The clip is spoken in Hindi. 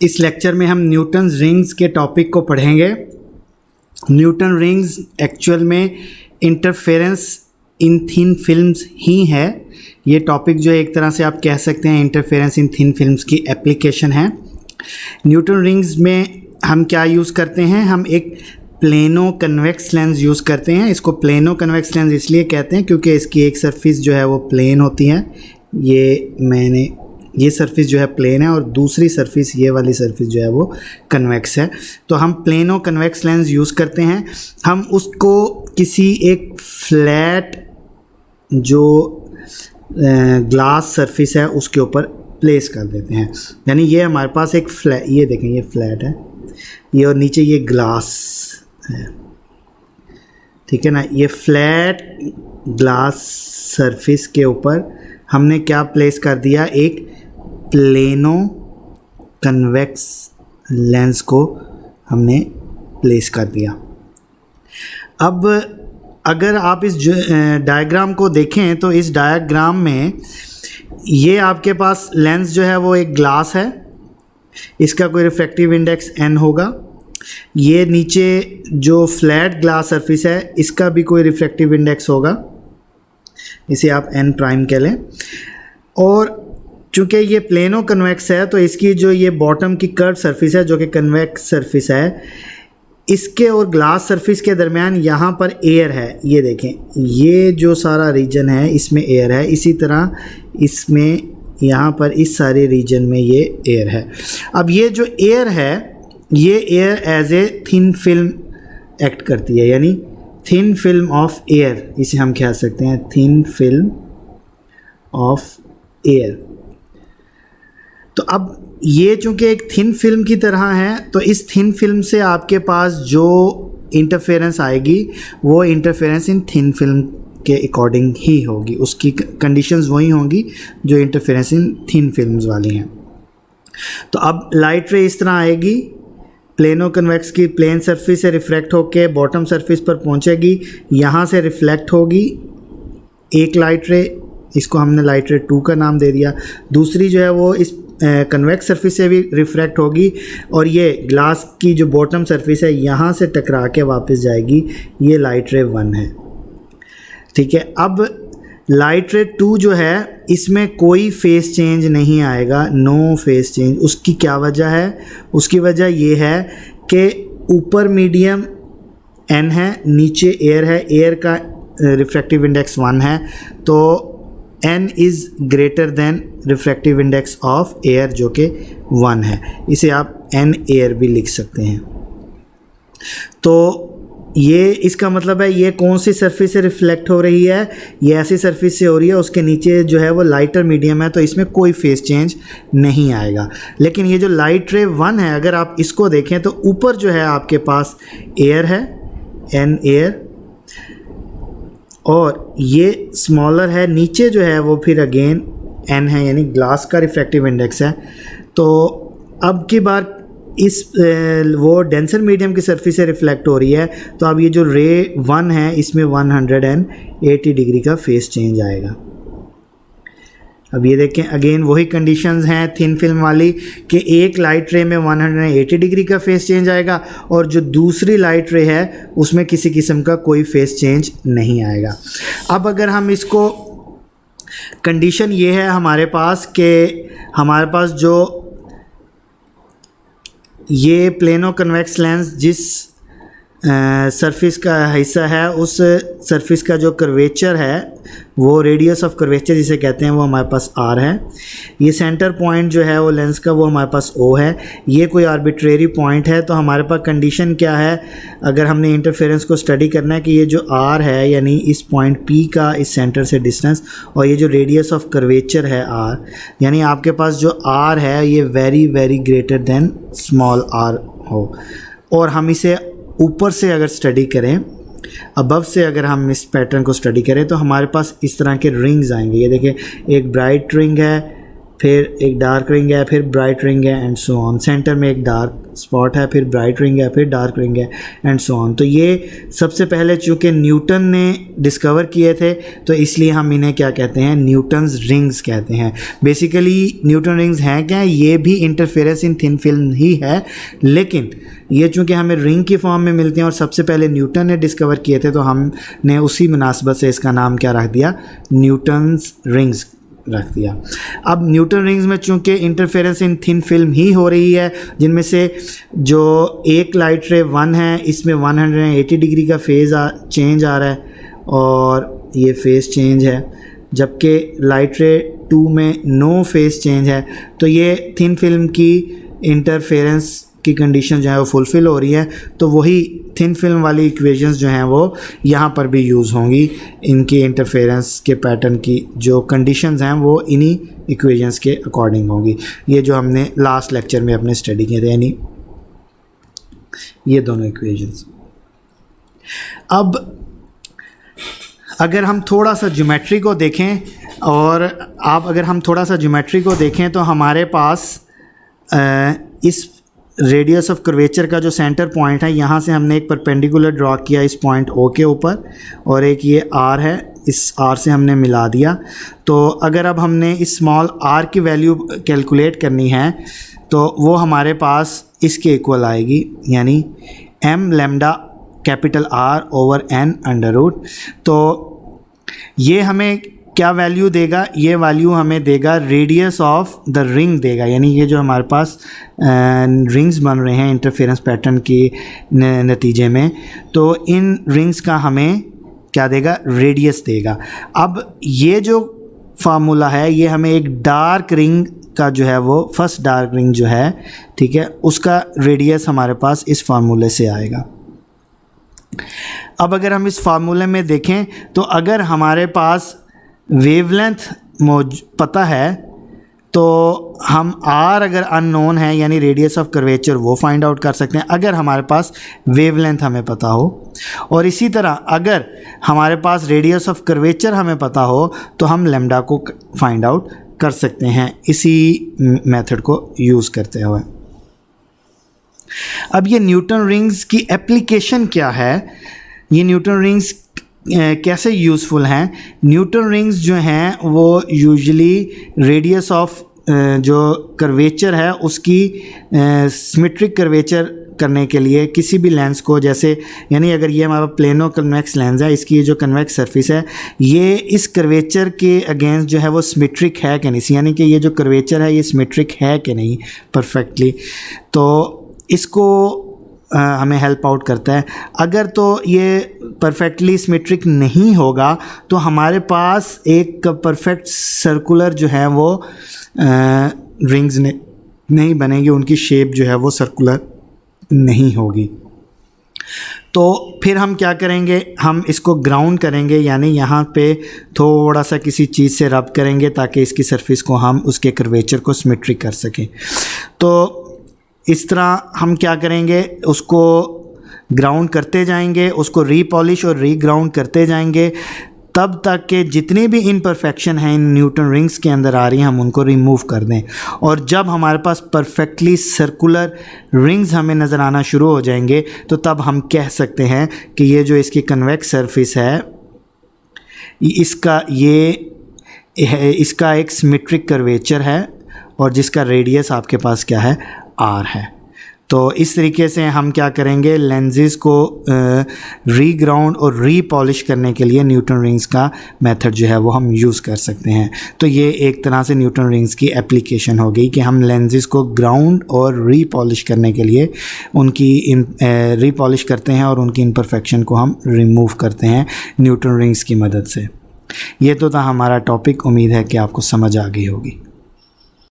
इस लेक्चर में हम न्यूटन रिंग्स के टॉपिक को पढ़ेंगे। न्यूटन रिंग्स एक्चुअल में इंटरफेरेंस इन थिन फिल्म्स ही है। ये टॉपिक जो एक तरह से आप कह सकते हैं इंटरफेरेंस इन थिन फिल्म्स की एप्लीकेशन है। न्यूटन रिंग्स में हम क्या यूज़ करते हैं, हम एक प्लेनो कन्वेक्स लेंस यूज़ करते हैं। इसको प्लेनो कन्वेक्स लेंस इसलिए कहते हैं क्योंकि इसकी एक सरफेस जो है वो प्लेन होती है। ये सरफेस जो है प्लेन है और दूसरी सरफेस ये वाली सरफेस जो है वो कन्वेक्स है। तो हम प्लेनो कन्वेक्स लेंस यूज़ करते हैं। हम उसको किसी एक फ्लैट जो ग्लास सरफेस है उसके ऊपर प्लेस कर देते हैं। यानी ये हमारे पास एक फ्लैट, ये देखें ये फ्लैट है, ये और नीचे ये ग्लास है, ठीक है ना। ये फ्लैट ग्लास सरफेस के ऊपर हमने क्या प्लेस कर दिया, एक प्लेनो कन्वेक्स लेंस को हमने प्लेस कर दिया। अब अगर आप इस डायग्राम को देखें तो इस डायग्राम में ये आपके पास लेंस जो है वो एक ग्लास है, इसका कोई रिफ्रैक्टिव इंडेक्स n होगा। ये नीचे जो फ्लैट ग्लास सरफेस है इसका भी कोई रिफ्रैक्टिव इंडेक्स होगा, इसे आप n प्राइम कह लें। और चूँकि ये प्लेनो कन्वेक्स है तो इसकी जो ये बॉटम की कर्व सरफेस है जो कि कन्वेक्स सरफेस है, इसके और ग्लास सरफेस के दरमियान यहाँ पर एयर है। ये देखें ये जो सारा रीजन है इसमें एयर है, इसी तरह इसमें यहाँ पर इस सारे रीजन में ये एयर है। अब ये जो एयर है ये air as a thin film act करती है, यानी थिन फिल्म ऑफ एयर, इसे हम कह सकते हैं थिन फिल्म ऑफ एयर। तो अब ये चूँकि एक थिन फिल्म की तरह है तो इस थिन फिल्म से आपके पास जो इंटरफेरेंस आएगी वो इंटरफेरेंस इन थिन फिल्म के अकॉर्डिंग ही होगी, उसकी कंडीशंस वही होंगी जो इंटरफेरेंस इन थिन फिल्म्स वाली हैं। तो अब लाइट रे इस तरह आएगी, प्लेनो कन्वेक्स की प्लेन सरफेस से रिफ्रैक्ट होकर बॉटम सरफेस पर पहुंचेगी, यहाँ से रिफ्लेक्ट होगी एक लाइट रे, इसको हमने लाइट रे 2 का नाम दे दिया। दूसरी जो है वो इस कन्वेक्स सरफेस से भी रिफ्रैक्ट होगी और ये ग्लास की जो बॉटम सरफेस है यहाँ से टकरा के वापस जाएगी, ये लाइट रे 1 है, ठीक है। अब लाइट रे 2 जो है इसमें कोई फेस चेंज नहीं आएगा, नो फेस चेंज। उसकी क्या वजह है, उसकी वजह ये है कि ऊपर मीडियम n है, नीचे एयर है, एयर का रिफ्रैक्टिव इंडेक्स 1 है, तो n is greater than refractive index of air जो कि 1 है। इसे आप n एयर भी लिख सकते हैं। तो ये इसका मतलब है ये कौन सी सरफेस से रिफ्लेक्ट हो रही है, ये ऐसी सरफेस से हो रही है उसके नीचे जो है वो लाइटर मीडियम है, तो इसमें कोई फेस चेंज नहीं आएगा। लेकिन ये जो लाइट रे 1 है अगर आप इसको देखें तो ऊपर जो है आपके पास एयर है, n एयर, और ये स्मॉलर है, नीचे जो है वो फिर अगेन n है, यानी ग्लास का रिफ्रैक्टिव इंडेक्स है। तो अब की बार इस वो डेंसर मीडियम की सरफेस से रिफ्लेक्ट हो रही है, तो अब ये जो रे 1 है इसमें 180 डिग्री का फेस चेंज आएगा। अब ये देखें अगेन वही कंडीशंस हैं थिन फिल्म वाली कि एक लाइट रे में 180 डिग्री का फेस चेंज आएगा और जो दूसरी लाइट रे है उसमें किसी किस्म का कोई फेस चेंज नहीं आएगा। अब अगर हम इसको कंडीशन ये है हमारे पास कि हमारे पास जो ये प्लेनो कन्वेक्स लेंस जिस सरफेस का हिस्सा है उस सरफेस का जो कर्वेचर है वो रेडियस ऑफ कर्वेचर जिसे कहते हैं वो हमारे पास r है। ये सेंटर पॉइंट जो है वो लेंस का वो हमारे पास O है। ये कोई आर्बिट्रेरी पॉइंट है, तो हमारे पास कंडीशन क्या है अगर हमने इंटरफेरेंस को स्टडी करना है कि ये जो r है यानी इस पॉइंट P का इस सेंटर से डिस्टेंस, और ये जो रेडियस ऑफ कर्वेचर है r, यानी आपके पास जो r है ये very very greater than small r हो। और हम इसे ऊपर से अगर स्टडी करें, अबव से अगर हम इस पैटर्न को स्टडी करें तो हमारे पास इस तरह के रिंग्स आएंगे। ये देखिए एक ब्राइट रिंग है, फिर एक डार्क रिंग है, फिर ब्राइट रिंग है एंड सो ऑन। सेंटर में एक डार्क स्पॉट है, फिर ब्राइट रिंग है, फिर डार्क रिंग है एंड सो ऑन। तो ये सबसे पहले चूँकि न्यूटन ने डिस्कवर किए थे तो इसलिए हम इन्हें क्या कहते हैं, न्यूटन्स रिंग्स कहते हैं। बेसिकली न्यूटन रिंग्स हैं क्या, ये भी इंटरफेरेंस इन थिन फिल्म ही है, लेकिन ये चूँकि हमें रिंग की फॉर्म में मिलते हैं और सबसे पहले न्यूटन ने डिस्कवर किए थे तो हमने उसी मुनासबत से इसका नाम क्या रख दिया, न्यूटन्स रिंग्स रख दिया। अब न्यूटन रिंग्स में चूंकि इंटरफेरेंस इन थिन फिल्म ही हो रही है, जिनमें से जो एक लाइट रे 1 है इसमें 180 डिग्री का फेज़ चेंज आ रहा है और ये फेज़ चेंज है, जबकि लाइट रे 2 में नो फेज़ चेंज है। तो ये थिन फिल्म की इंटरफेरेंस की कंडीशन जो है वो फुलफ़िल हो रही है, तो वही थिन फिल्म वाली इक्वेशंस जो हैं वो यहाँ पर भी यूज़ होंगी। इनकी इंटरफेरेंस के पैटर्न की जो कंडीशंस हैं वो इन्हीं इक्वेशंस के अकॉर्डिंग होंगी। ये जो हमने लास्ट लेक्चर में अपने स्टडी किए थे, यानी ये दोनों इक्वेशंस। अब अगर हम थोड़ा सा ज्योमेट्री को देखें अगर हम थोड़ा सा ज्योमेट्री को देखें तो हमारे पास इस रेडियस ऑफ कर्वेचर का जो सेंटर पॉइंट है, यहाँ से हमने एक परपेंडिकुलर ड्रॉ किया इस पॉइंट O के ऊपर, और एक ये R है, इस R से हमने मिला दिया। तो अगर अब हमने इस स्मॉल r की वैल्यू कैलकुलेट करनी है तो वो हमारे पास इसके इक्वल आएगी, यानी m lambda capital R over n under root. तो ये हमें क्या वैल्यू देगा, ये वैल्यू हमें देगा रेडियस ऑफ द रिंग देगा, यानी ये जो हमारे पास रिंग्स बन रहे हैं इंटरफेरेंस पैटर्न के नतीजे में, तो इन रिंग्स का हमें क्या देगा, रेडियस देगा। अब ये जो फार्मूला है ये हमें एक डार्क रिंग का जो है वो फर्स्ट डार्क रिंग जो है, ठीक है, उसका रेडियस हमारे पास इस फार्मूले से आएगा। अब अगर हम इस फार्मूले में देखें तो अगर हमारे पास वेवलेंथ पता है तो हम r अगर अननोन है यानी रेडियस ऑफ कर्वेचर वो फाइंड आउट कर सकते हैं अगर हमारे पास वेवलेंथ हमें पता हो, और इसी तरह अगर हमारे पास रेडियस ऑफ कर्वेचर हमें पता हो तो हम लैम्डा को फाइंड आउट कर सकते हैं इसी मेथड को यूज़ करते हुए। अब ये न्यूटन रिंग्स की एप्लीकेशन क्या है, ये न्यूटन रिंग्स कैसे यूज़फुल हैं। न्यूटन रिंग्स जो हैं वो यूजुअली रेडियस ऑफ जो कर्वेचर है उसकी सिमेट्रिक कर्वेचर करने के लिए किसी भी लेंस को, जैसे यानी अगर ये हमारा प्लेनो कन्वेक्स लेंस है, इसकी जो कन्वेक्स सरफेस है ये इस कर्वेचर के अगेंस्ट जो है वो सिमेट्रिक है कि नहीं, यानी कि ये जो कर्वेचर है ये सिमेट्रिक है कि नहीं परफेक्टली, तो इसको हमें हेल्प आउट करता है। अगर तो ये परफेक्टली सिमेट्रिक नहीं होगा तो हमारे पास एक परफेक्ट सर्कुलर जो है वो रिंग्स नहीं बनेगी, उनकी शेप जो है वो सर्कुलर नहीं होगी। तो फिर हम क्या करेंगे, हम इसको ग्राउंड करेंगे, यानी यहाँ पे थोड़ा सा किसी चीज़ से रब करेंगे ताकि इसकी सरफेस को हम उसके कर्वेचर को सिमेट्रिक कर सकें। तो इस तरह हम क्या करेंगे, उसको ग्राउंड करते जाएंगे, उसको रीपॉलिश और रीग्राउंड करते जाएंगे तब तक के जितनी भी इम्परफेक्शन हैं इन न्यूटन रिंग्स के अंदर आ रही हैं हम उनको रिमूव कर दें। और जब हमारे पास परफेक्टली सर्कुलर रिंग्स हमें नज़र आना शुरू हो जाएंगे तो तब हम कह सकते हैं कि ये जो इसकी कन्वेक्स सरफेस है इसका एक सिमेट्रिक कर्वेचर है और जिसका रेडियस आपके पास क्या है, R है। तो इस तरीके से हम क्या करेंगे, लेंसेज को रीग्राउंड और रीपॉलिश करने के लिए न्यूटन रिंग्स का मेथड जो है वो हम यूज़ कर सकते हैं। तो ये एक तरह से न्यूटन रिंग्स की एप्लीकेशन हो गई कि हम लेंसेज को ग्राउंड और रीपॉलिश करने के लिए उनकी रीपॉलिश करते हैं और उनकी इम्परफेक्शन को हम रिमूव करते हैं न्यूटन रिंग्स की मदद से। ये तो था हमारा टॉपिक, उम्मीद है कि आपको समझ आ गई होगी।